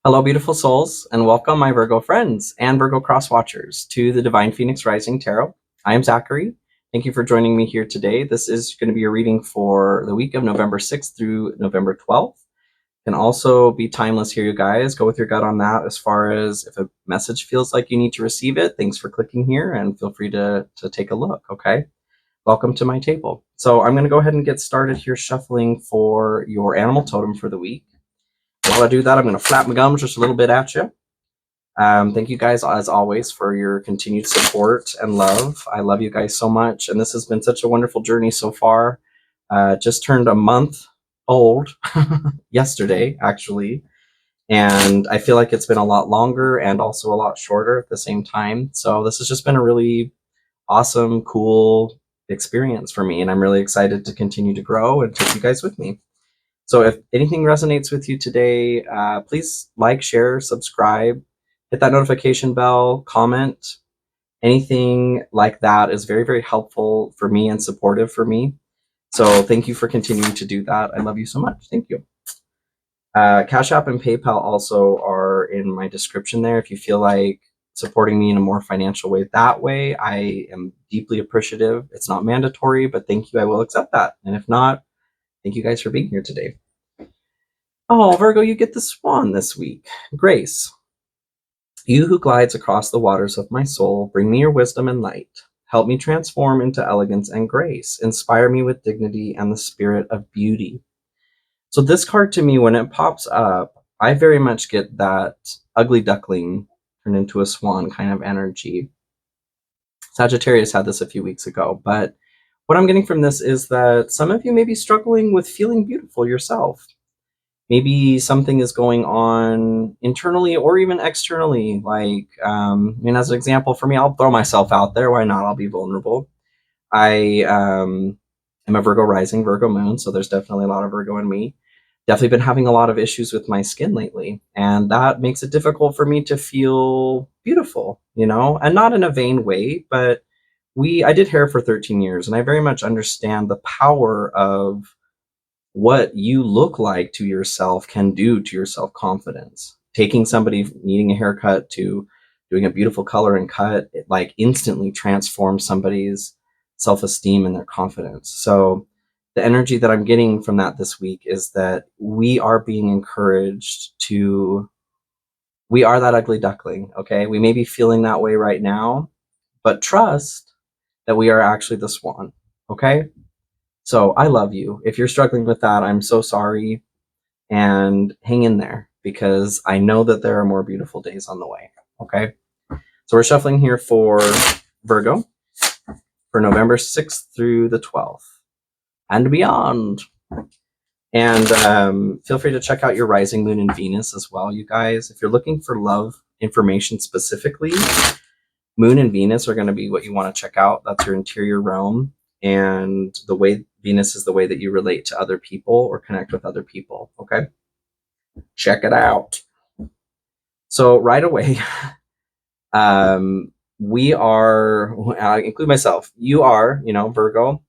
Hello, beautiful souls, and welcome, my Virgo friends and Virgo cross watchers, to the Divine Phoenix Rising Tarot. I am Zachary. Thank you for joining me here today. This is going to be a reading for the week of November 6th through November 12th. Can also be timeless here, you guys. Go with your gut on that as far as if a message feels like you need to receive it. Thanks for clicking here, and feel free to take a look, okay? Welcome to my table. So I'm going to go ahead and get started here shuffling for your animal totem for the week. While I do that, I'm going to flap my gums just a little bit at you. Thank you guys, as always, for your continued support and love. I love you guys so much, and this has been such a wonderful journey so far. Just turned a month old yesterday, actually, and I feel like it's been a lot longer and also a lot shorter at the same time. So this has just been a really awesome, cool experience for me, and I'm really excited to continue to grow and take you guys with me. So if anything resonates with you today, please like, share, subscribe, hit that notification bell, comment. Anything like that is very, very helpful for me and supportive for me. So thank you for continuing to do that. I love you so much. Thank you. Cash App and PayPal also are in my description there. If you feel like supporting me in a more financial way that way, I am deeply appreciative. It's not mandatory, but thank you. I will accept that. And if not, thank you guys for being here today. Oh, Virgo, you get the Swan this week. Grace. You who glides across the waters of my soul, bring me your wisdom and light. Help me transform into elegance and grace. Inspire me with dignity and the spirit of beauty. So this card to me, when it pops up, I very much get that ugly duckling turned into a swan kind of energy. Sagittarius had this a few weeks ago, but what I'm getting from this is that some of you may be struggling with feeling beautiful yourself. Maybe something is going on internally or even externally. Like, as an example for me, I'll throw myself out there. Why not? I'll be vulnerable. I am a Virgo rising, Virgo moon, so there's definitely a lot of Virgo in me. Definitely been having a lot of issues with my skin lately, and that makes it difficult for me to feel beautiful, and not in a vain way, but I did hair for 13 years, and I very much understand the power of what you look like to yourself can do to your self-confidence. Taking somebody needing a haircut to doing a beautiful color and cut, it like instantly transforms somebody's self-esteem and their confidence. So the energy that I'm getting from that this week is that we are being encouraged we are that ugly duckling, okay? We may be feeling that way right now, but trust that we are actually the swan, okay? So I love you. If you're struggling with that, I'm so sorry, and hang in there because I know that there are more beautiful days on the way. Okay. So we're shuffling here for Virgo for November 6th through the 12th and beyond. And feel free to check out your rising moon and Venus as well, you guys. If you're looking for love information specifically, Moon and Venus are going to be what you want to check out. That's your interior realm. And the way Venus is the way that you relate to other people or connect with other people. Okay. Check it out. So right away, we are, I include myself, you are, Virgo.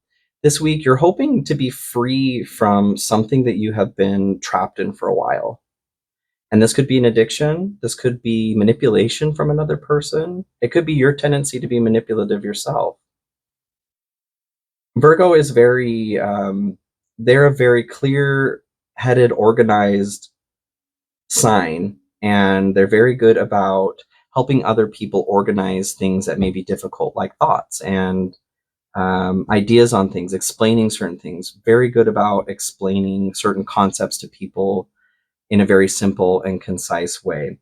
This week, you're hoping to be free from something that you have been trapped in for a while. And this could be an addiction. This could be manipulation from another person. It could be your tendency to be manipulative yourself. Virgo is they're a very clear-headed, organized sign, and they're very good about helping other people organize things that may be difficult, like thoughts and ideas on things, explaining certain things. Very good about explaining certain concepts to people in a very simple and concise way.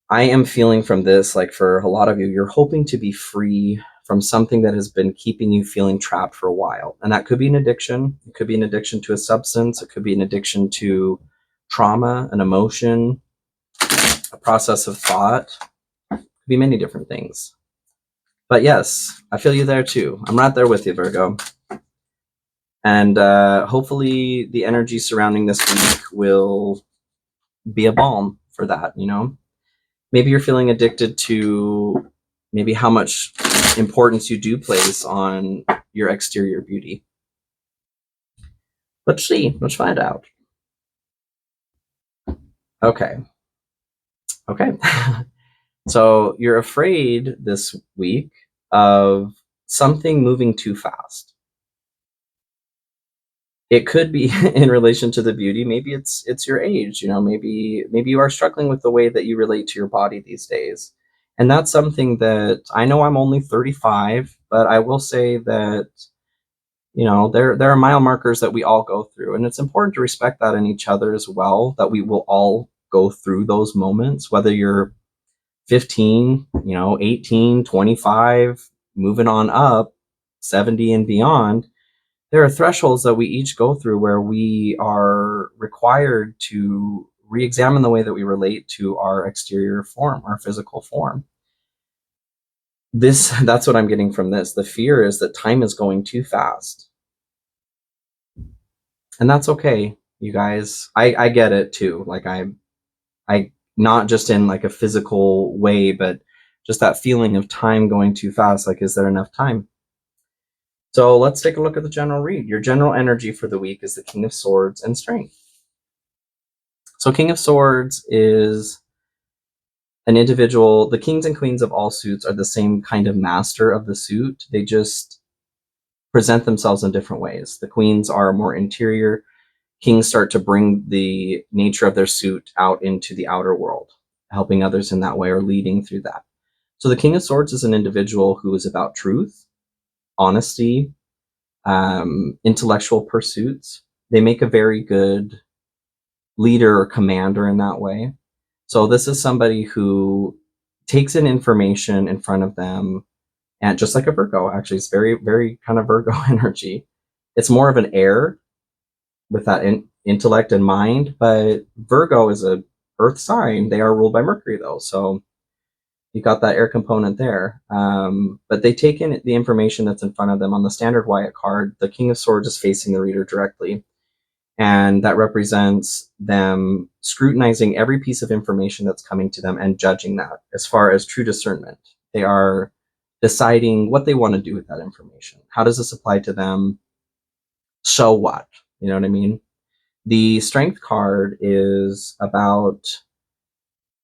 I am feeling from this, like for a lot of you, you're hoping to be free from something that has been keeping you feeling trapped for a while. And that could be an addiction. It could be an addiction to a substance. It could be an addiction to trauma, an emotion, a process of thought. It could be many different things. But yes, I feel you there too. I'm right there with you, Virgo. And hopefully the energy surrounding this week will be a balm for that, Maybe you're feeling addicted to maybe how much importance you do place on your exterior beauty. Let's see. Let's find out. Okay. Okay. So you're afraid this week of something moving too fast. It could be in relation to the beauty. Maybe it's your age. Maybe you are struggling with the way that you relate to your body these days. And that's something that I know. I'm only 35, but I will say that there are mile markers that we all go through, and it's important to respect that in each other as well, that we will all go through those moments, whether you're 15, 18, 25, moving on up, 70 and beyond. There are thresholds that we each go through where we are required to re-examine the way that we relate to our exterior form, our physical form. That's what I'm getting from this. The fear is that time is going too fast. And that's okay, you guys. I get it too. Like I not just in like a physical way, but just that feeling of time going too fast. Like, is there enough time? So let's take a look at the general read. Your general energy for the week is the King of Swords and Strength. So King of Swords is an individual. The kings and queens of all suits are the same kind of master of the suit. They just present themselves in different ways. The queens are more interior. Kings start to bring the nature of their suit out into the outer world, helping others in that way or leading through that. So the King of Swords is an individual who is about truth, honesty, intellectual pursuits. They make a very good leader or commander in that way. So this is somebody who takes in information in front of them, and just like a Virgo, actually, it's very, very kind of Virgo energy. It's more of an air with that intellect and mind, but Virgo is a earth sign. They are ruled by Mercury though, so you got that air component there. But they take in the information that's in front of them. On the standard Wyatt card, the King of Swords is facing the reader directly, and that represents them scrutinizing every piece of information that's coming to them and judging that as far as true discernment. They are deciding what they want to do with that information. How does this apply to them? So what? You know what I mean? The Strength card is about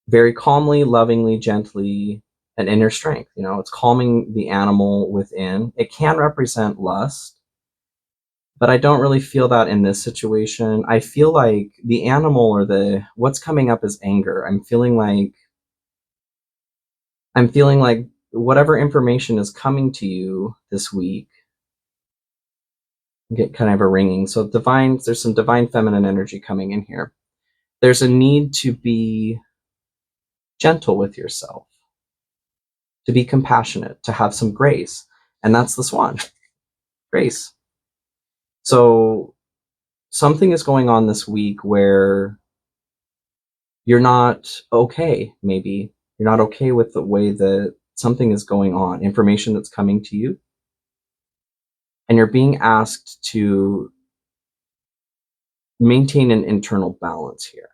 very calmly, lovingly, gently, an inner strength. It's calming the animal within. It can represent lust, but I don't really feel that in this situation. I feel like the animal or what's coming up is anger. I'm feeling like whatever information is coming to you this week, get kind of a ringing. So there's some divine feminine energy coming in here. There's a need to be gentle with yourself, to be compassionate, to have some grace. And that's the Swan, grace. So something is going on this week where you're not okay, maybe. You're not okay with the way that something is going on, information that's coming to you. And you're being asked to maintain an internal balance here.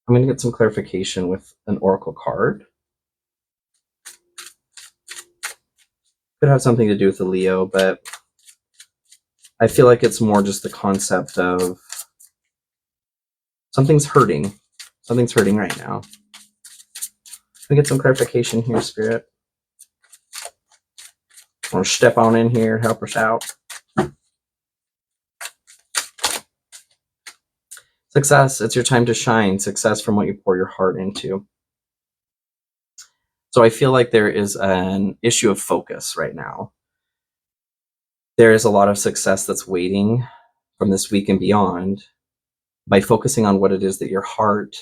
I'm going to get some clarification with an oracle card. Could have something to do with the Leo, but I feel like it's more just the concept of something's hurting. Something's hurting right now. Let me get some clarification here, Spirit. I want to step on in here, help us out. Success, it's your time to shine. Success from what you pour your heart into. So I feel like there is an issue of focus right now. There is a lot of success that's waiting from this week and beyond by focusing on what it is that your heart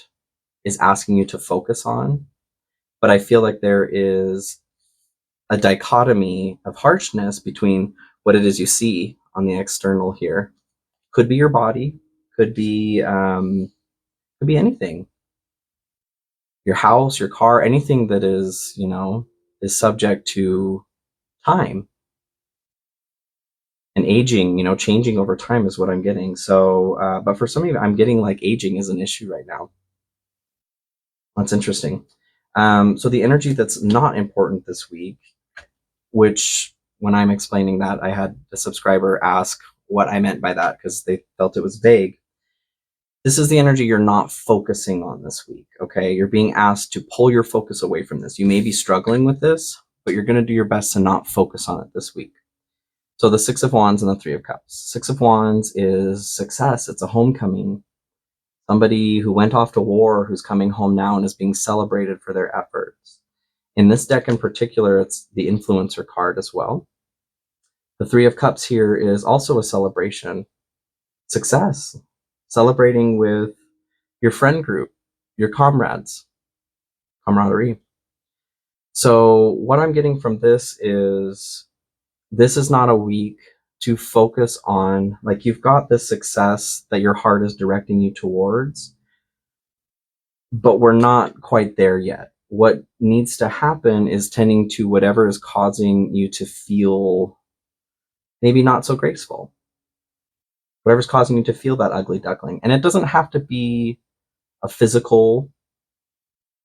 is asking you to focus on. But I feel like there is a dichotomy of harshness between what it is you see on the external here. Could be your body, could be anything. Your house, your car, anything that is subject to time and aging, changing over time is what I'm getting. So, but for some of you, I'm getting like aging is an issue right now. That's interesting. So the energy that's not important this week, which when I'm explaining that, I had a subscriber ask what I meant by that because they felt it was vague. This is the energy you're not focusing on this week, okay? You're being asked to pull your focus away from this. You may be struggling with this, but you're going to do your best to not focus on it this week. So the Six of Wands and the Three of Cups. Six of Wands is success. It's a homecoming. Somebody who went off to war, who's coming home now and is being celebrated for their efforts. In this deck in particular, it's the influencer card as well. The Three of Cups here is also a celebration. Success. Celebrating with your friend group, your comrades, camaraderie. So what I'm getting from this is not a week to focus on, like, you've got this success that your heart is directing you towards, but we're not quite there yet. What needs to happen is tending to whatever is causing you to feel maybe not so graceful. Whatever's causing you to feel that ugly duckling. And it doesn't have to be a physical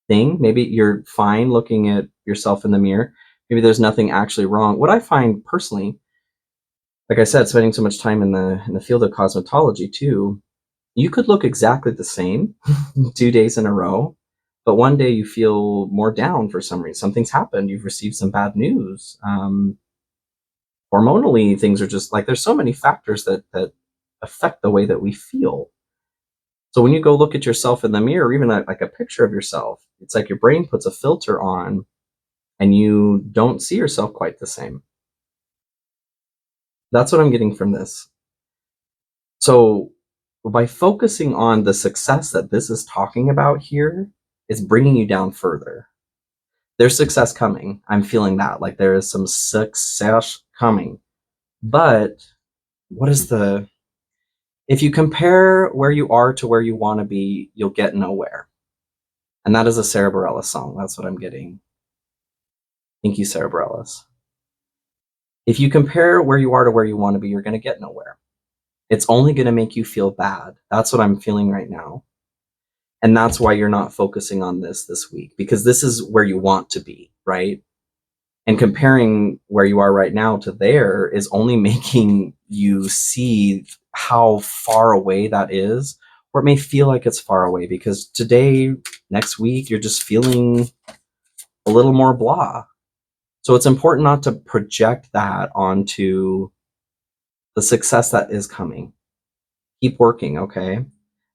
thing. Maybe you're fine looking at yourself in the mirror. Maybe there's nothing actually wrong. What I find personally, like I said, spending so much time in the field of cosmetology too, you could look exactly the same 2 days in a row, but one day you feel more down for some reason. Something's happened. You've received some bad news. Hormonally, things are just like, there's so many factors that affect the way that we feel. So when you go look at yourself in the mirror, even like a picture of yourself, it's like your brain puts a filter on and you don't see yourself quite the same. That's what I'm getting from this. So by focusing on the success that this is talking about here, it's bringing you down further. There's success coming. I'm feeling that. Like, there is some success coming. But what is if you compare where you are to where you want to be, you'll get nowhere. And that is a Sarah Bareilles song. That's what I'm getting. Thank you, Sarah Bareilles. If you compare where you are to where you want to be, you're going to get nowhere. It's only going to make you feel bad. That's what I'm feeling right now. And that's why you're not focusing on this week, because this is where you want to be, right? And comparing where you are right now to there is only making you see how far away that is, or it may feel like it's far away, because today, next week, you're just feeling a little more blah. So it's important not to project that onto the success that is coming. Keep working, okay?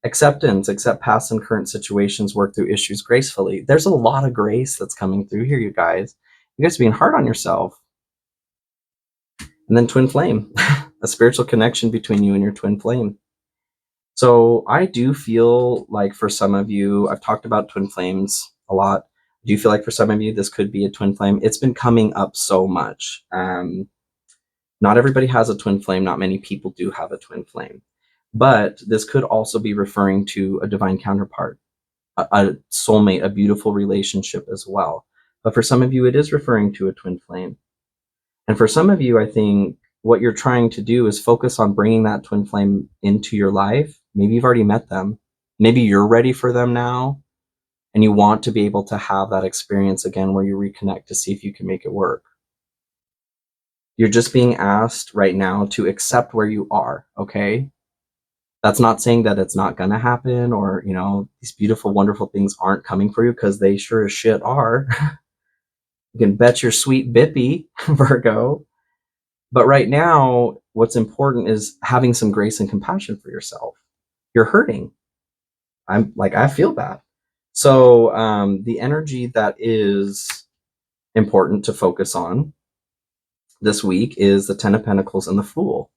Acceptance, accept past and current situations, work through issues gracefully. There's a lot of grace that's coming through here, you guys. You guys are being hard on yourself. And then twin flame, a spiritual connection between you and your twin flame. So I do feel like for some of you, I've talked about twin flames a lot. I do feel like for some of you, this could be a twin flame. It's been coming up so much. Not everybody has a twin flame. Not many people do have a twin flame. But this could also be referring to a divine counterpart, a soulmate, a beautiful relationship as well. But for some of you, it is referring to a twin flame. And for some of you, I think what you're trying to do is focus on bringing that twin flame into your life. Maybe you've already met them. Maybe you're ready for them now, and you want to be able to have that experience again where you reconnect to see if you can make it work. You're just being asked right now to accept where you are, okay? That's not saying that it's not gonna happen, or, you know, these beautiful, wonderful things aren't coming for you, because they sure as shit are. You can bet your sweet bippy, Virgo. But right now, what's important is having some grace and compassion for yourself. You're hurting. I feel bad. So the energy that is important to focus on this week is the Ten of Pentacles and the Fool.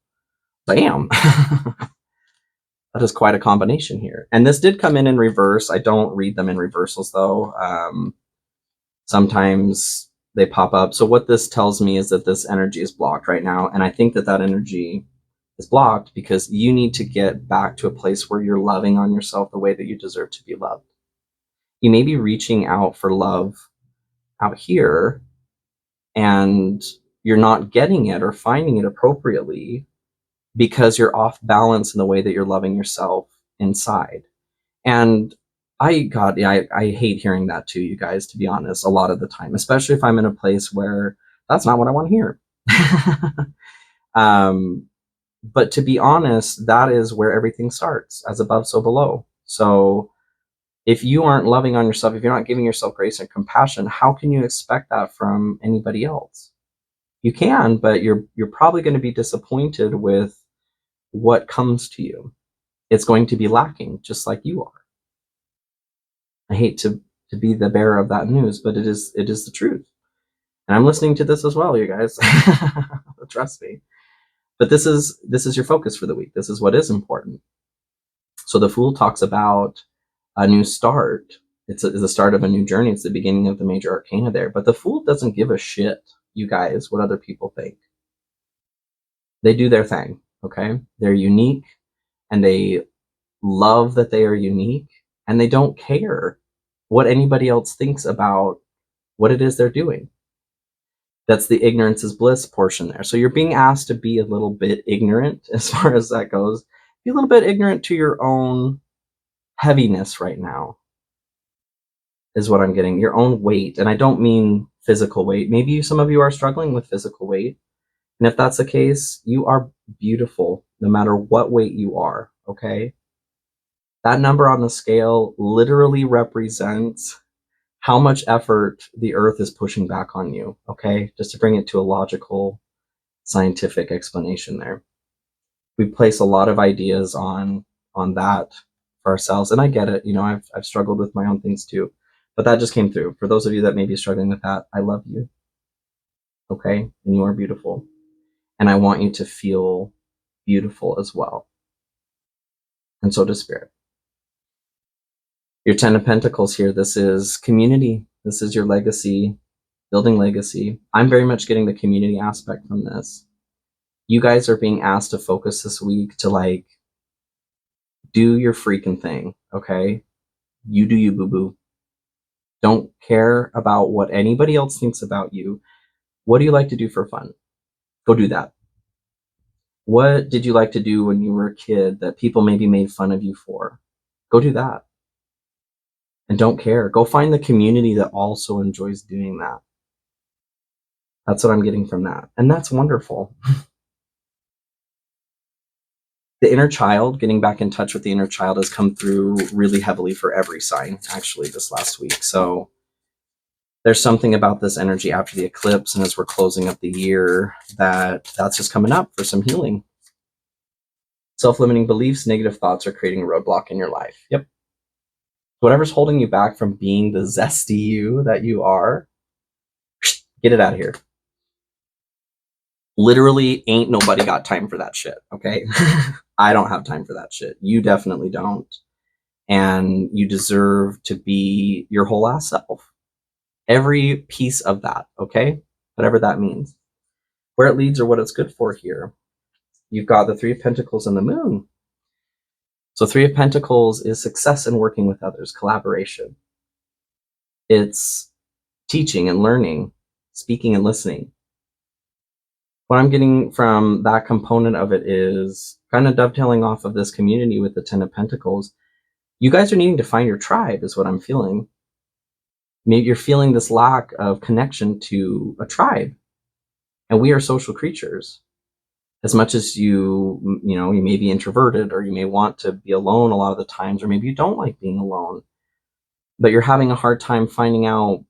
Bam! That is quite a combination here. And this did come in reverse. I don't read them in reversals, though. Sometimes they pop up. So what this tells me is that this energy is blocked right now. And I think that that energy is blocked because you need to get back to a place where you're loving on yourself the way that you deserve to be loved. You may be reaching out for love out here, and you're not getting it or finding it appropriately because you're off balance in the way that you're loving yourself inside. And I hate hearing that too, you guys, to be honest, a lot of the time, especially if I'm in a place where that's not what I want to hear. But to be honest, that is where everything starts, as above, so below. So if you aren't loving on yourself, if you're not giving yourself grace and compassion, how can you expect that from anybody else? You can, but you're probably going to be disappointed with what comes to you. It's going to be lacking, just like you are. I hate to be the bearer of that news, but it is the truth. And I'm listening to this as well, you guys. Trust me. But this is your focus for the week. This is what is important. So the Fool talks about a new start. It's the start of a new journey. It's the beginning of the major arcana there. But the Fool doesn't give a shit, you guys, what other people think. They do their thing, okay? They're unique, and they love that they are unique, and they don't care what anybody else thinks about what it is they're doing. That's the ignorance is bliss portion there. So you're being asked to be a little bit ignorant as far as that goes. Be a little bit ignorant to your own heaviness right now, is what I'm getting. Your own weight. And I don't mean physical weight. Maybe some of you are struggling with physical weight. And if that's the case, you are beautiful no matter what weight you are, okay? That number on the scale literally represents how much effort the earth is pushing back on you, okay? Just to bring it to a logical, scientific explanation there. We place a lot of ideas on that for ourselves, and I get it. You know, I've struggled with my own things too, but that just came through. For those of you that may be struggling with that, I love you, okay? And you are beautiful, and I want you to feel beautiful as well, and so does Spirit. Your 10 of Pentacles here, this is community. This is your legacy, building legacy. I'm very much getting the community aspect from this. You guys are being asked to focus this week to like do your freaking thing, okay? You do you, boo-boo. Don't care about what anybody else thinks about you. What do you like to do for fun? Go do that. What did you like to do when you were a kid that people maybe made fun of you for? Go do that. And don't care. Go find the community that also enjoys doing that. That's what I'm getting from that. And that's wonderful. The inner child, getting back in touch with the inner child, has come through really heavily for every sign, actually, this last week. So there's something about this energy after the eclipse, and as we're closing up the year, that's just coming up for some healing. Self-limiting beliefs, negative thoughts are creating a roadblock in your life. Yep. Whatever's holding you back from being the zesty you that you are, get it out of here. Literally ain't nobody got time for that shit, okay? I don't have time for that shit. You definitely don't. And you deserve to be your whole ass self. Every piece of that, okay? Whatever that means. Where it leads or what it's good for here. You've got the Three of Pentacles and the Moon. So Three of Pentacles is success in working with others, collaboration. It's teaching and learning, speaking and listening. What I'm getting from that component of it is kind of dovetailing off of this community with the Ten of Pentacles. You guys are needing to find your tribe is what I'm feeling. Maybe you're feeling this lack of connection to a tribe. And we are social creatures. As much as you may be introverted, or you may want to be alone a lot of the times, or maybe you don't like being alone, but you're having a hard time finding out,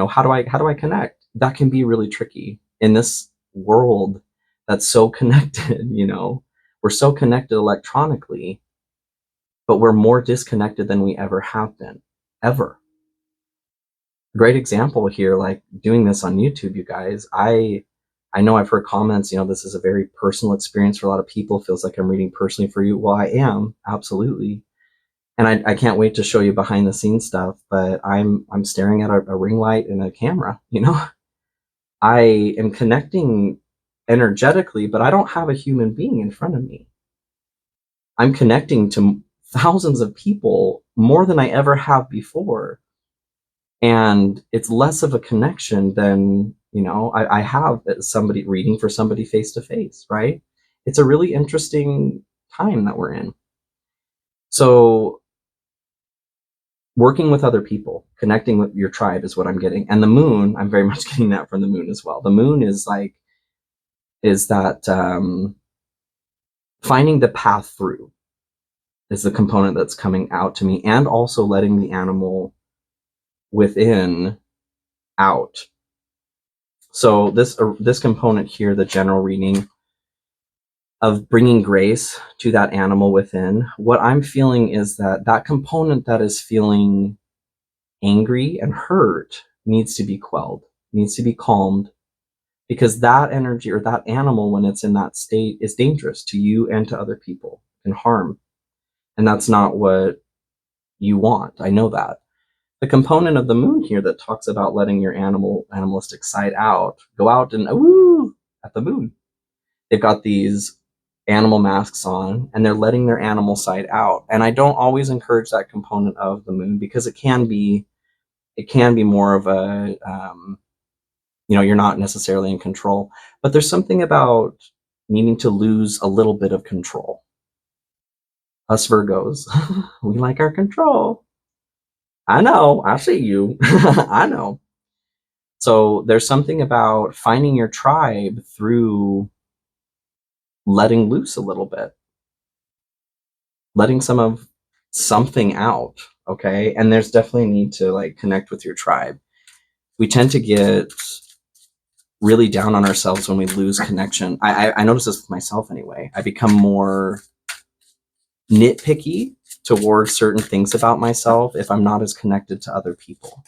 how do I connect? That can be really tricky in this world that's so connected. We're so connected electronically, but we're more disconnected than we ever have been, ever. Great example here, like doing this on YouTube, you guys. I know I've heard comments, this is a very personal experience for a lot of people. It feels like I'm reading personally for you. Well, I am, absolutely. And I can't wait to show you behind the scenes stuff, but I'm staring at a ring light and a camera, I am connecting energetically, but I don't have a human being in front of me. I'm connecting to thousands of people more than I ever have before. And it's less of a connection than, I have somebody reading for somebody face to face, right? It's a really interesting time that we're in. So working with other people, connecting with your tribe is what I'm getting. And the moon, I'm very much getting that from the moon as well. The moon is that finding the path through is the component that's coming out to me, and also letting the animal within out. So this component here, the general reading of bringing grace to that animal within, what I'm feeling is that that component that is feeling angry and hurt needs to be quelled, needs to be calmed, because that energy or that animal, when it's in that state, is dangerous to you and to other people, and harm. And that's not what you want. I know that. The component of the moon here that talks about letting your animalistic side out, go out and woo at the moon. They've got these animal masks on and they're letting their animal side out. And I don't always encourage that component of the moon, because it can be more of a, you're not necessarily in control, but there's something about needing to lose a little bit of control. Us Virgos, we like our control. I know, I see you. I know. So there's something about finding your tribe through letting loose a little bit, letting something out. Okay. And there's definitely a need to like connect with your tribe. We tend to get really down on ourselves when we lose connection. I notice this with myself anyway. I become more nitpicky towards certain things about myself if I'm not as connected to other people.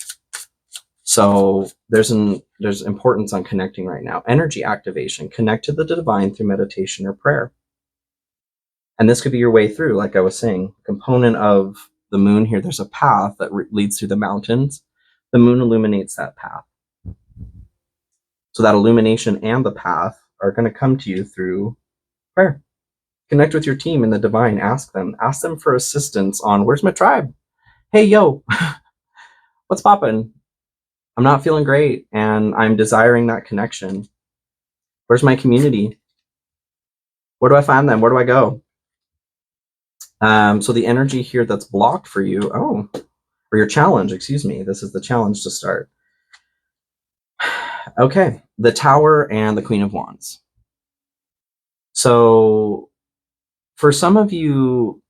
So there's importance on connecting right now. Energy activation, connect to the divine through meditation or prayer. And this could be your way through, like I was saying, component of the moon here. There's a path that leads through the mountains. The moon illuminates that path. So that illumination and the path are going to come to you through prayer. Connect with your team in the divine. Ask them for assistance on, where's my tribe? Hey, yo, what's poppin'? I'm not feeling great and I'm desiring that connection. Where's my community? Where do I find them? Where do I go? So the energy here that's blocked for you, or your challenge, excuse me. This is the challenge to start. Okay, the Tower and the Queen of Wands. So for some of you,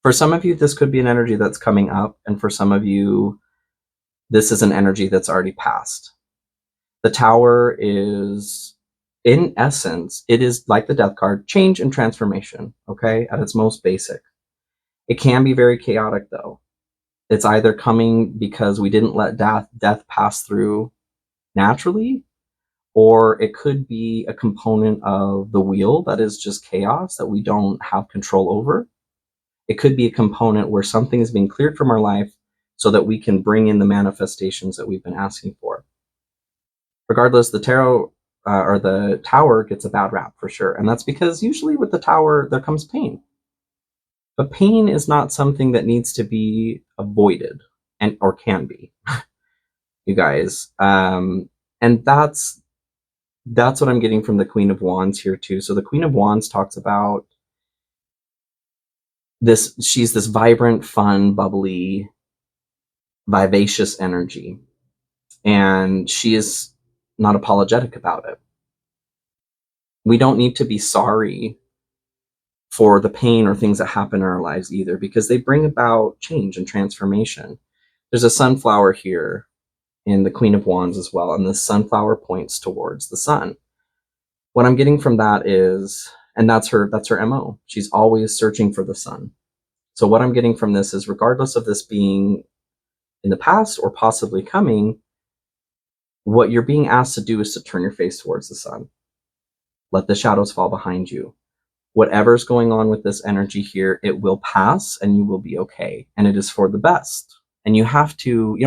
this could be an energy that's coming up, and for some of you, this is an energy that's already passed. The Tower is, in essence, it is like the Death card, change and transformation, okay, at its most basic. It can be very chaotic, though. It's either coming because we didn't let death pass through naturally, or it could be a component of the wheel that is just chaos that we don't have control over. It could be a component where something is being cleared from our life so that we can bring in the manifestations that we've been asking for. Regardless, the tarot or the Tower gets a bad rap for sure. And that's because usually with the Tower, there comes pain. But pain is not something that needs to be avoided, or can be, you guys. And that's what I'm getting from the Queen of Wands here too. So the Queen of Wands talks about this. She's this vibrant, fun, bubbly, vivacious energy. And she is not apologetic about it. We don't need to be sorry for the pain or things that happen in our lives either, because they bring about change and transformation. There's a sunflower here in the Queen of Wands as well, and the sunflower points towards the sun. What I'm getting from that is, and that's her MO. She's always searching for the sun. So what I'm getting from this is, regardless of this being in the past or possibly coming, what you're being asked to do is to turn your face towards the sun. Let the shadows fall behind you. Whatever's going on with this energy here, it will pass and you will be okay. And it is for the best. And you don't have to,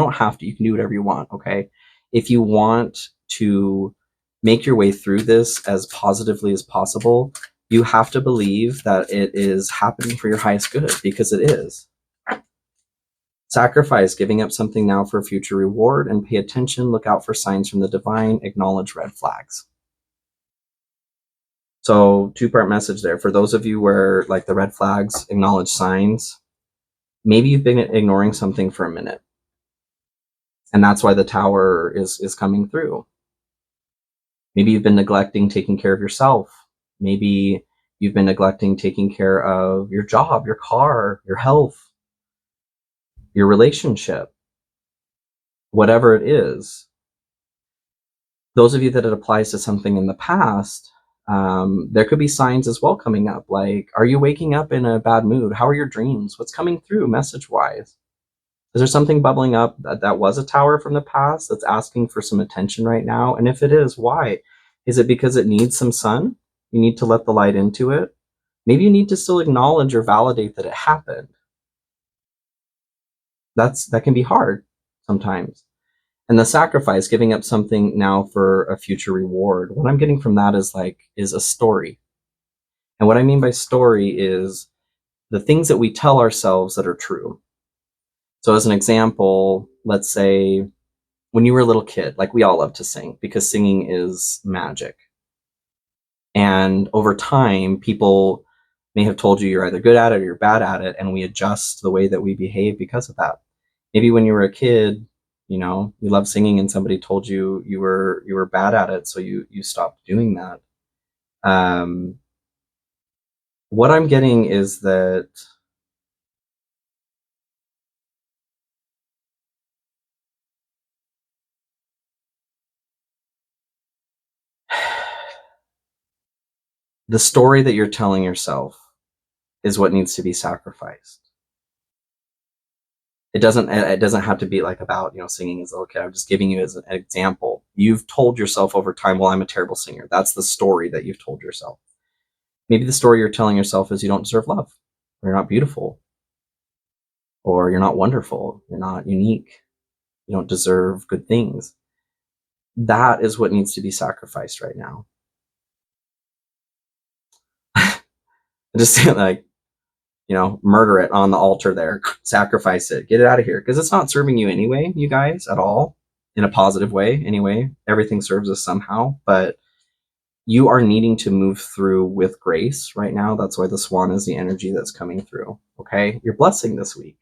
you can do whatever you want, okay? If you want to make your way through this as positively as possible, you have to believe that it is happening for your highest good, because it is. Sacrifice, giving up something now for a future reward, and pay attention, look out for signs from the divine, acknowledge red flags. So two-part message there. For those of you where like the red flags, acknowledge signs, maybe you've been ignoring something for a minute. And that's why the Tower is coming through. Maybe you've been neglecting taking care of yourself. Maybe You've been neglecting taking care of your job, your car, your health, your relationship, whatever it is. Those of you that it applies to something in the past, there could be signs as well coming up. Like, are you waking up in a bad mood? How are your dreams? What's coming through message-wise? Is there something bubbling up that was a tower from the past that's asking for some attention right now? And if it is, why? Is it because it needs some sun? You need to let the light into it? Maybe you need to still acknowledge or validate that it happened. That can be hard sometimes. And the sacrifice, giving up something now for a future reward, what I'm getting from that is a story. And what I mean by story is the things that we tell ourselves that are true. So as an example, let's say when you were a little kid, like we all love to sing because singing is magic. And over time, people may have told you you're either good at it or you're bad at it, and we adjust the way that we behave because of that. Maybe when you were a kid, you love singing and somebody told you you were bad at it, so you stopped doing that. What I'm getting is that the story that you're telling yourself is what needs to be sacrificed. It doesn't have to be like about, singing as a little kid. I'm just giving you as an example. You've told yourself over time, well, I'm a terrible singer. That's the story that you've told yourself. Maybe the story you're telling yourself is you don't deserve love, or you're not beautiful, or you're not wonderful, you're not unique, you don't deserve good things. That is what needs to be sacrificed right now. Just like, murder it on the altar there, sacrifice it, get it out of here, because it's not serving you anyway, you guys, at all, in a positive way anyway. Everything serves us somehow, but you are needing to move through with grace right now. That's why the Swan is the energy that's coming through. Okay, your blessing this week: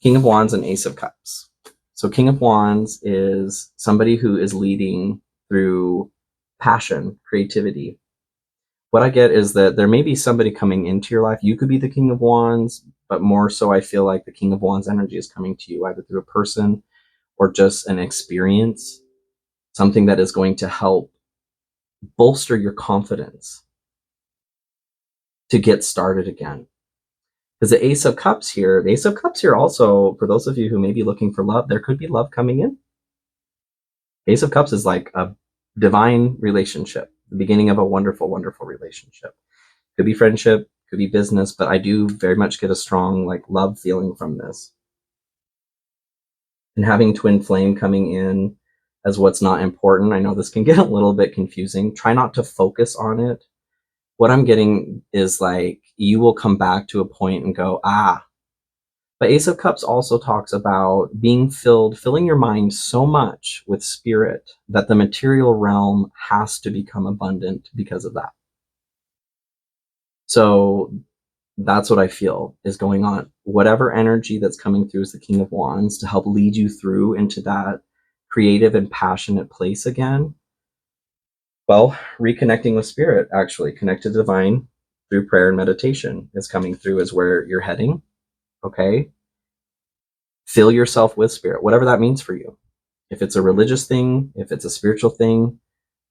King of Wands and Ace of Cups. So King of Wands is somebody who is leading through passion, creativity. What I get is that there may be somebody coming into your life. You could be the King of Wands, but more so I feel like the King of Wands energy is coming to you either through a person or just an experience, something that is going to help bolster your confidence to get started again. Because the Ace of Cups here also, for those of you who may be looking for love, there could be love coming in. Ace of Cups is like a divine relationship, the beginning of a wonderful, wonderful relationship. Could be friendship, could be business, but I do very much get a strong love feeling from this. And having twin flame coming in as what's not important, I know this can get a little bit confusing. Try not to focus on it. What I'm getting is you will come back to a point and go, But Ace of Cups also talks about filling your mind so much with spirit that the material realm has to become abundant because of that. So that's what I feel is going on. Whatever energy that's coming through as the King of Wands to help lead you through into that creative and passionate place again. Well, reconnecting with spirit, actually, connect to divine through prayer and meditation is coming through as where you're heading. Okay. Fill yourself with spirit, whatever that means for you. If it's a religious thing, if it's a spiritual thing,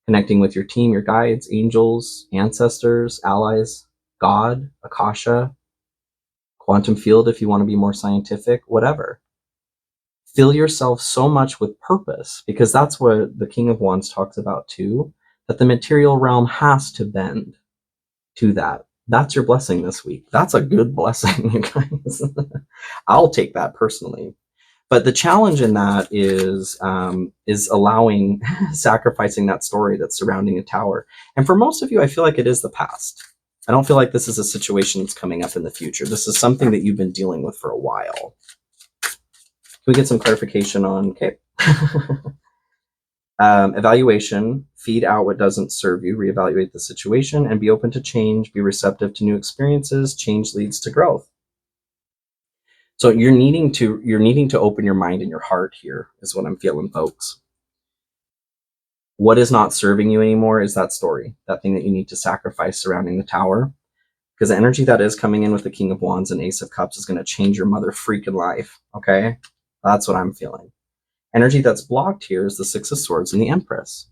connecting with your team, your guides, angels, ancestors, allies, God, Akasha, quantum field if you want to be more scientific, whatever. Fill yourself so much with purpose, because that's what the King of Wands talks about too, that the material realm has to bend to that. That's your blessing this week. That's a good blessing, you guys. I'll take that personally. But the challenge in that is allowing, sacrificing that story that's surrounding a tower. And for most of you, I feel like it is the past. I don't feel like this is a situation that's coming up in the future. This is something that you've been dealing with for a while. Can we get some clarification on, okay. Evaluation, feed out what doesn't serve you, reevaluate the situation, and be open to change, be receptive to new experiences. Change leads to growth. So you're needing to open your mind and your heart here is what I'm feeling, folks. what is not serving you anymore is that story, that thing that you need to sacrifice surrounding the tower. Because the energy that is coming in with the King of Wands and Ace of Cups is going to change your mother freaking life. Okay? That's what I'm feeling. Energy that's blocked here is the Six of Swords and the Empress.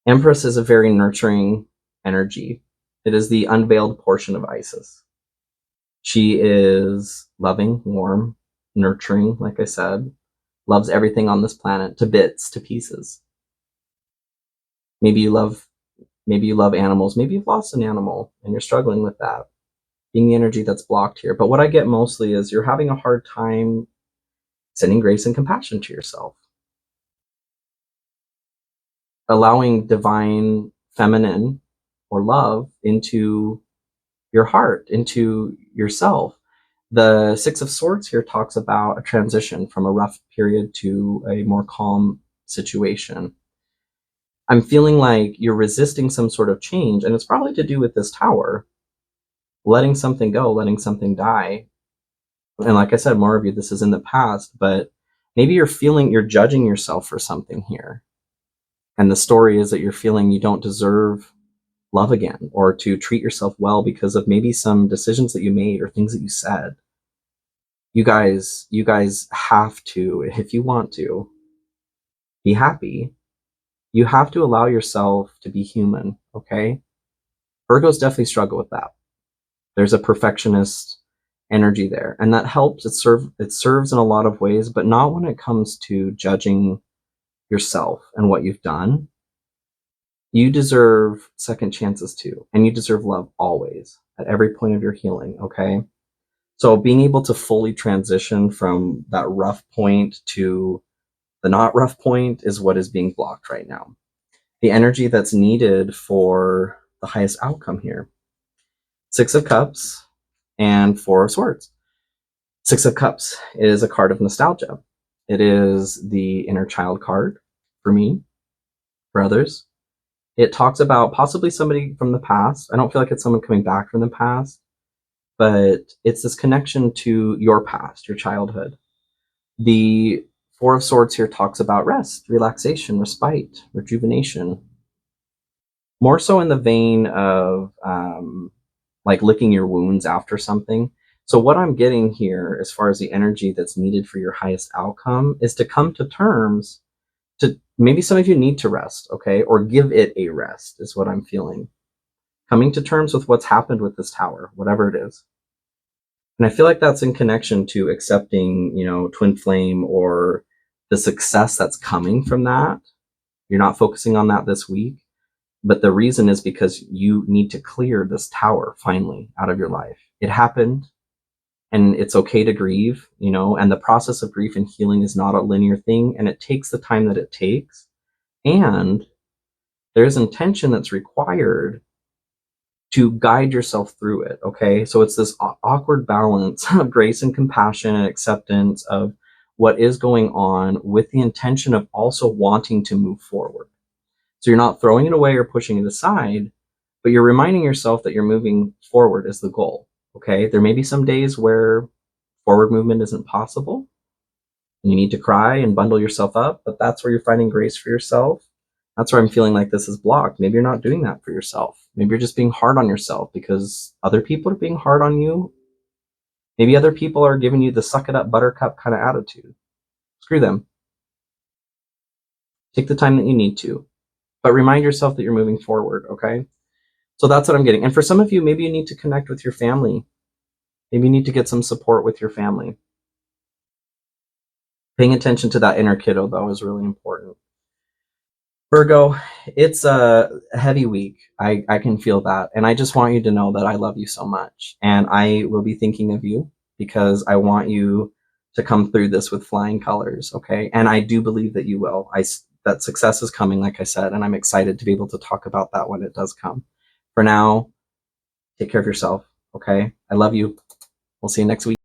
Empress is a very nurturing energy. It is the unveiled portion of Isis. She is loving, warm, nurturing, like I said, loves everything on this planet to bits, to pieces. Maybe you love animals. Maybe you've lost an animal and you're struggling with that, being the energy that's blocked here. But what I get mostly is you're having a hard time sending grace and compassion to yourself, allowing divine feminine or love into your heart, into yourself. The Six of Swords here talks about a transition from a rough period to a more calm situation. I'm feeling like you're resisting some sort of change, and it's probably to do with this tower, letting something go, letting something die. And like I said, more of you, this is in the past, but maybe you're judging yourself for something here. And the story is that you're feeling you don't deserve love again, or to treat yourself well because of maybe some decisions that you made or things that you said. You guys have to, if you want to be happy, you have to allow yourself to be human, okay? Virgos definitely struggle with that. There's a perfectionist energy there, and that helps. It serves in a lot of ways, but not when it comes to judging yourself and what you've done. You deserve second chances too, and you deserve love always at every point of your healing, okay? So being able to fully transition from that rough point to the not rough point is what is being blocked right now. The energy that's needed for the highest outcome here. Six of Cups and Four of Swords. Six of Cups is a card of nostalgia. It is the inner child card for me, for others. It talks about possibly somebody from the past. I don't feel like it's someone coming back from the past, but it's this connection to your past, your childhood. The Four of Swords here talks about rest, relaxation, respite, rejuvenation. More so in the vein of like licking your wounds after something. So what I'm getting here, as far as the energy that's needed for your highest outcome, is to come to terms to, maybe some of you need to rest, okay? Or give it a rest is what I'm feeling. Coming to terms with what's happened with this tower, whatever it is. And I feel like that's in connection to accepting, twin flame or the success that's coming from that. You're not focusing on that this week, but the reason is because you need to clear this tower finally out of your life. It happened, and it's okay to grieve, and the process of grief and healing is not a linear thing, and it takes the time that it takes. And there's intention that's required to guide yourself through it, okay? So it's this awkward balance of grace and compassion and acceptance of what is going on with the intention of also wanting to move forward. So you're not throwing it away or pushing it aside, but you're reminding yourself that you're moving forward is the goal, okay? There may be some days where forward movement isn't possible and you need to cry and bundle yourself up, but that's where you're finding grace for yourself. That's where I'm feeling like this is blocked. Maybe you're not doing that for yourself. Maybe you're just being hard on yourself because other people are being hard on you. Maybe other people are giving you the suck it up buttercup kind of attitude. Screw them. Take the time that you need to, but remind yourself that you're moving forward, okay? So that's what I'm getting. And for some of you, maybe you need to connect with your family. Maybe you need to get some support with your family. Paying attention to that inner kiddo, though, is really important. Virgo, it's a heavy week. I can feel that. And I just want you to know that I love you so much. And I will be thinking of you because I want you to come through this with flying colors, okay? And I do believe that you will. That success is coming, like I said, and I'm excited to be able to talk about that when it does come. For now, take care of yourself, okay? I love you. We'll see you next week.